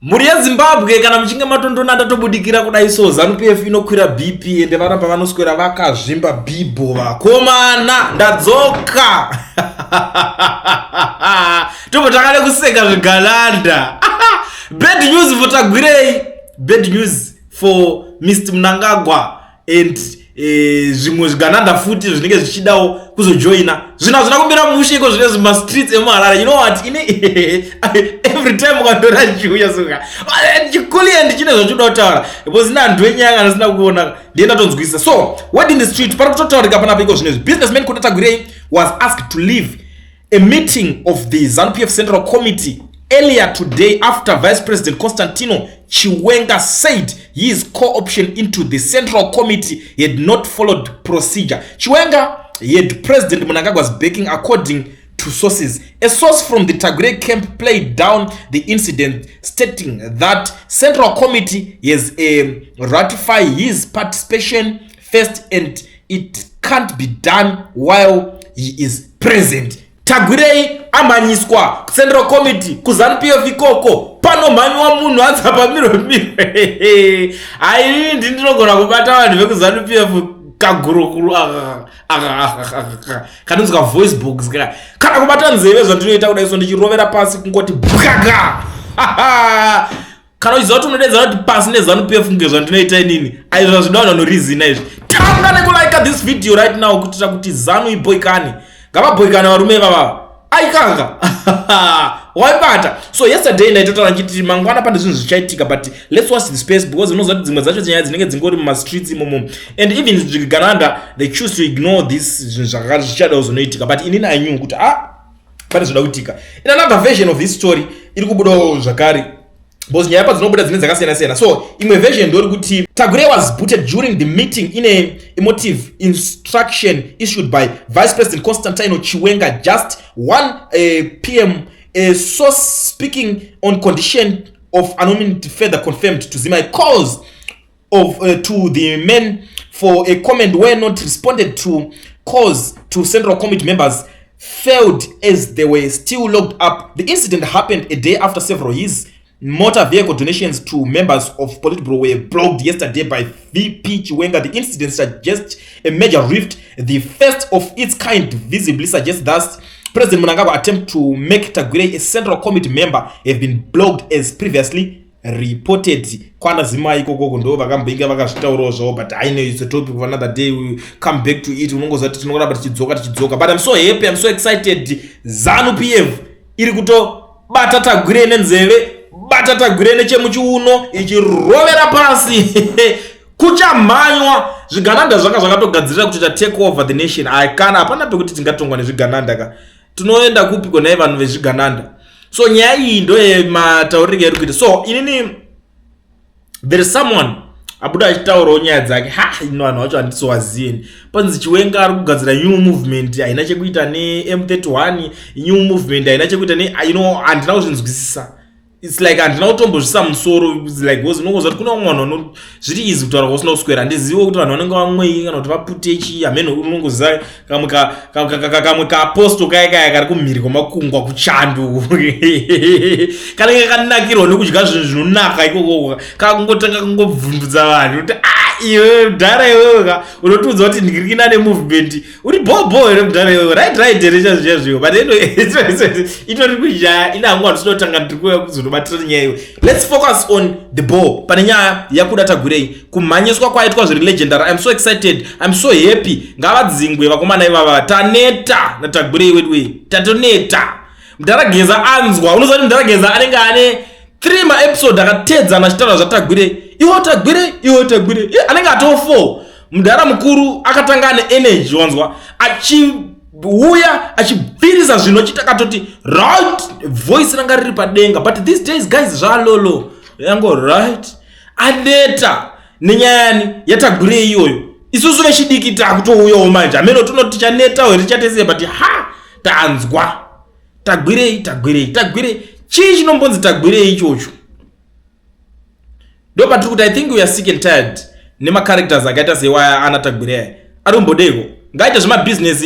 Muri Zimbabwe kana mchinga matondona ndatobudikira kudai so Zanu PF inokwira BP ende vana pavanoswera vakazvimba bibho vakomana ndadzoka tobo takade kuseka zvigalanda bad news for Tagwirei, bad news for Mr. Mnangagwa and zvimwe zvigananda futi zvinenge zvichidawo kuzojoina zvina kumbira mushiko zvine zima streets emuHarare. You know what, every time ukandora chiuya suka chikuli and chine zvachoda kutaura because ina antu enyanga asina kuona ndienda tonzwisa. So what in the street pari kutotaurika panapa iko zvine businessman kuti Tagwirei was asked to leave a meeting of the Zanu PF Central Committee earlier today after Vice President Constantino Chiwenga said his co-option into the Central Committee had not followed procedure. Chiwenga had President Mnangagwa's backing according to sources. A source from the Tagwirei camp played down the incident, stating that Central Committee has ratified his participation first and it can't be done while he is present. Tagwirei Pamhanyiswa Central Committee ku Zanu PF ikoko panomhanywa munhu adza pamiro ai ndinogona kubata vanhu veku Zanu PF kagurukuru kanonzwa voice box kana kubata nzeve zvandinoita kudai so ndichirovera pasi kungoti bukaka kana uchiziva kuti unodedza kuti pasi neZanu PF nge zvandinoita inini aizvo zvinowana no reason izvi tanga nekulike this video right now kuitira kuti Zanu iboikane ngavaboikana varume vava aikanga waibata. So yesterday ndaitotaura nditi mangwana pane zvinhu zvichaitika but let's watch the space because unoziva kuti dzimwe dzacho nyaya dzinenge dzingori mumastreets imomo and even zvigananda they choose to ignore this zvinhu zvichada kuzonoitika but inini I knew kuti pane zvoda kuitika. In another version of this story iri kubudawo zvakare because nyaya padzinobuda dzine dzakasiyana-siyana. So imwe version ndori kuti Tagwirei was booted during the meeting in a emotive instruction issued by Vice President Constantino Chiwenga just 1 p.m. A source speaking on condition of anonymity further confirmed to Zima calls of to the men for a comment were not responded to. Calls to Central Committee members failed as they were still locked up. The incident happened a day after several his motor vehicle donations to members of Politburo were blocked yesterday by VP Chiwenga. The incident suggests a major rift, the first of its kind, visibly suggests that President Mnangagwa attempt to make Tagwirei a Central Committee member have been blocked as previously reported. Kwana zima iko koko ndo vakambinga vakazvitaurawo zvavo but I know it's a topic of another day. We come back to it. Unongoziva kuti tinogona tichidzoka but I'm so happy, I'm so excited. Zanu PF iri kutobata Tagwirei nenzeve, bata Tagwirei nechemuchiuno ichirovera pasi kuchamhanywa zvigananda zvakatogadzirira kuti take over the nation. Aikana hapana pekuti tingatongwa nezvigananda ka tunoenda kupi kona vanhu vezvigananda. So nyaya iyi ndo matauriro eri kuita. So inini there is someone abuda achitaurawo nyaya dzake ino vanhu vacho handisowaziyeni panzi Chiwenga ari kugadzira new movement haina chekuita neM31 new movement haina chekuita handina kuzvinzwisisa. It's like handina kutombozvisa musoro. It's like because unongoziva kuti kuna mwana zviri easy kutaura kusina kuswera handizivi kuti vanhu vanenge vamwei kana kuti vapute chi ameno unongoziva kamwe kaaposto kaya kari kumhiri kwemakungwa kuchando kanenge kanakirwa nekudya zvinhu zvinonaka ikoko kakungotanga kungobvundudza vanhu kuti iwe mudhara iwewe unotiudza kuti ndirikina nemovement uri bhobo here mudhara iwewe right here chazviyazviwo but itori kuzha ina hangu handisodotanga ndirikuuya kuzonobatira nyaya iwe. Let's focus on the ball pane nyaya yakuda Tagwirei kumhanyiswa kwaitwa zviri legendary. I'm so excited, I'm so happy. Ngavadzingwe vakomana ivava taneta naTagwirei wedu tatoneta. Mudharageza anzwa unoziva kuti mudharageza anenge ane 3 maepisode akatedzana achitaura zvaTagwirei iwo Tagwirei anenge atoo 4. Mudhara mukuru akatanga ane energy wanzwa achiuya achibvirisa zvinochita katoti right voice ranga riri padenga but these days guys zvalolo yango right aneta nenyayani yaTagwirei iyoyo isusu vechidiki takutouyawo manje ameno tunoti chaneta here chatese but tanzwa Tagwirei chii chinombonzi Tagwirei ichocho ndo patiri kuti I think we are sick and tired nemacharacters akaita sewaya ana Tagwirei arimbodeko ngaite zvemabusiness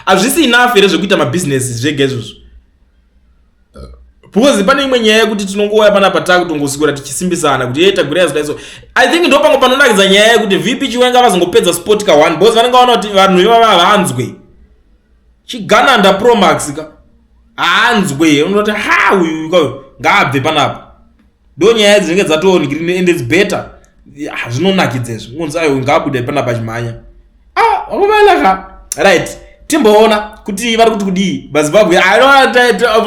hazvisi enough here zvekuita mabusiness zvega izvozvo because pane imwe nyaya yekuti tinongouya panapa takutongosikura tichisimbisana kuti Tagwirei azodaiso. I think ndo pango panonakidza nyaya yekuti VP Chiwenga vazongopedza sport ka 1 because vanenge vaona kuti vanhu ivava vanzwe Chigananda Pro Max ka anzwe unoti ha uyu ngabve panapa ndo nyaya dzinenge dzatoonekira and it's better zvinonakidza izvo ngonzi ayo ngabude panapa chimhanya wakumalaka right. Timboona kuti vari kuti kudii vaZimbabwe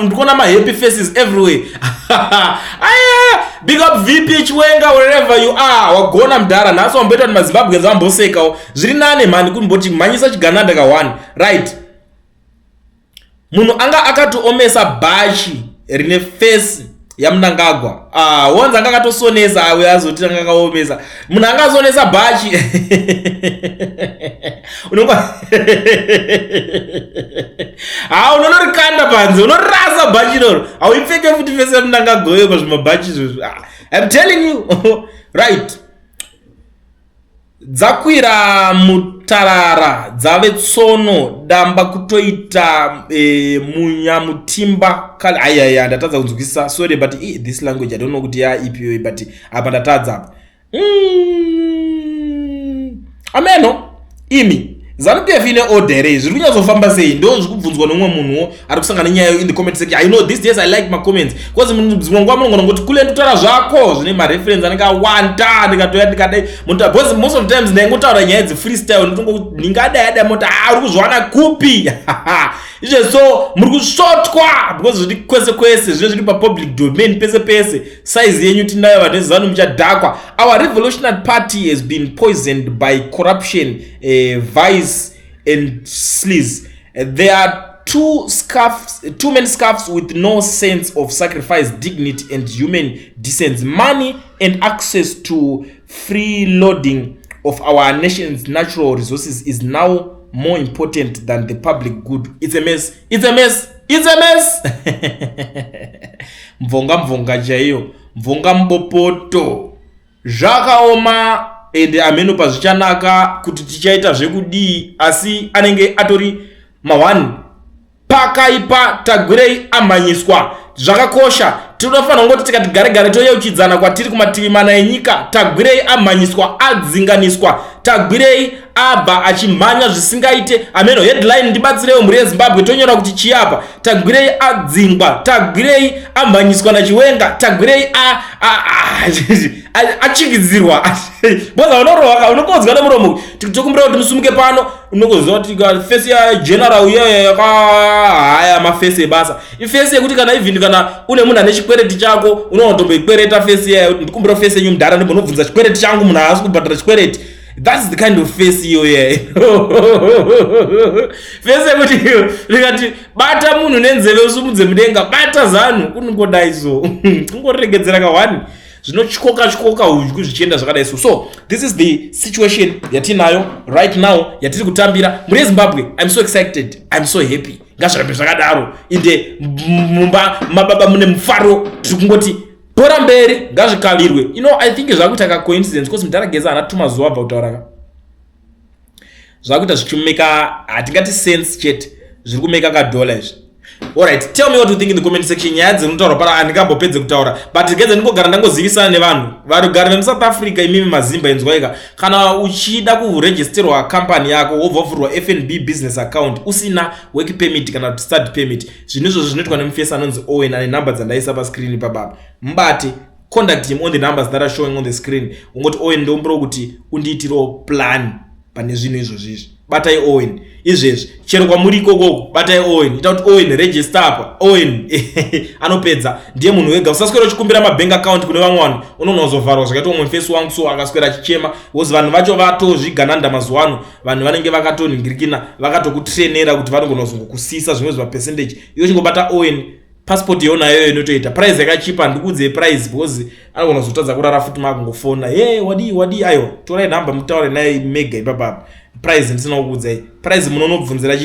ndikuona happy faces everywhere. Big up VP Chiwenga wherever you are. Wagona mdara naso wambeta kuti maZimbabwe zvambosekawo zviri nane mani kuti Pamhanyiswa Chigananda ka 1 right. Munhu anga akatoomesa bhachi rine face yaMnangagwa wanza anga akatosonesa awe azoti anga akaomesa munhu anga azonesa bhachi unonga unorikanda panze unorasa bhachi roro auipfeke futi face yaMnangagwa yo pazvimabhachi izvozvo. I'm telling you right. Dzakwira mutarara dzave tsono damba kutoita munyamutimba kale ayaya ndatadza kunzwisisa sorry but this language I don't know kuti ya ipi but apa ndatadza apa ameno imi Zanu PF ine order zviri kunyazofamba sei ndo zvikubvunzwa nomwe munhu ari kusangana nyaya in the comment section. I know these days I like my comments because zvimwe nguva munongona ngoti kule ndutaura zvako zvine ma reference anenge awanda ndikatoya ndikadai munhu because most of the times ndangotaura nyaya dze freestyle ndinongo ningadai mota uri kuzwana kupi izvo so muri kusvotwa because zviri kwese zvine zviri pa public domain pese size yenyu tinayo vanhu Zanu muchadhakwa. Our revolutionary party has been poisoned by corruption, vice and sleaze. There are too many scarfs with no sense of sacrifice, dignity and human decency. Money and access to free loading of our nation's natural resources is now more important than the public good. It's a mess. It's a mess. It's a mess. Mvonga jaiyo. Mvonga mbopoto. Zvakaoma ende ameno pazvichanaka kuti tichaita zvekudii asi anenge atori ma1 pakaipa Tagwirei amhanyiswa. Zvakakosha tinofanira ngoti tikati gare toyeuchidzana kwatiri kumativi mana enyika. Tagwirei amhanyiswa adzinganiswa. Tagwirei abva achimhanya zvisingaite ameno headline ndibatsirewo mhuri yeZimbabwe tonyora kuti chiapa Tagwirei adzingwa. Tagwirei amhanyiswa naChiwenga. Tagwirei achikidzirwa boza unorohaka unokodzwa nemuromo tikumbira kuti musumuke pano unokodzwa kuti face ya general uye yakahaya mafese ebasa ifese yekuti kana even kana une munhu ane chikwereti chako unotomboikwereta face ya ndikumbira face yenyu mudhara ndibonobvunza chikwereti changu munhu haasi kubhadhara chikwereti. That's the kind of face you here. Face yekuti likati bata munhu nenzeve usumudze mudenga bata Zanu kunongodai so kungoregedzera ka 1 zvinochikoka udyu zvichienda zvakadai so this is the situation yatinayo right now yatiri kutambira muri yeZimbabwe. I'm so excited, I'm so happy ngazvirambe zvakadaro inde mababa mune mufaro tiri kungoti bora mberi ngazvikavirwe. You know I think zvakuita ka coincidence because mutarageza anatuma zuva abva kutauraka zvakuita zvichimeka hatingati sense chete zviri kumeka ka dollar izvi. Alright, tell me what you think in the comment section. Nyaya dzinotaura para andikambopedze kutaura but gedze ndingogara ndangozivisana nevanhu vari kugara vemuSouth Africa imimi mazimba enzwaika kana uchida kuregisterwa company yako wobvavhurwa FNB business account usina work permit kana start permit zvinizvo zvinoitwa nemufesa anonzi Owen ane number dzandaisa pa screen pababa mbate contact him on the numbers that are showing on the screen ungoti Owen ndombro kuti undiitiro plan pane zvinhu izvozvi batai Owen izvezvi chero kwamuri ikoko batai Owen ita kuti Owen register apa Owen anopedza ndiye munhu wega usaswera uchikumbira mabank account kune vamwe vanhu unonozovharwa zvakaita umwe face wangu so akaswera chichema because vanhu vacho vatozvigananda mazuva ano vanhu vanenge vakatoningirikina vakatokutrenera kuti vanongonozongokusisa zvimwe zva percentage iyo chingobata Owen passport yonayo inotoita price yakachipa ndikudze price because anongonozotadza kurara futi makungofona wadi ayo torai number mutaure naye mega ipapa price ndisina kukudza price munonobvunzira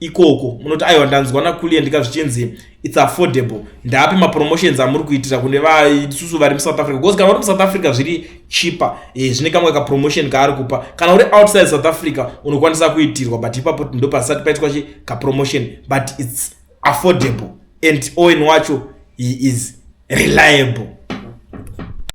ikoko munoti aiwa ndanzwa nakuliye ndikazvichenzi it's affordable ndapi ma promotions amuri kuitira kune vaisusu vari muSouth Africa because kana uri muSouth Africa zviri cheaper zvine kamwe ka promotion kaari kupa kana uri outside South Africa unokwanisa kuitirwa but ipapo ndo pasati paitwa ka promotion but it's affordable and Owen wacho he is reliable.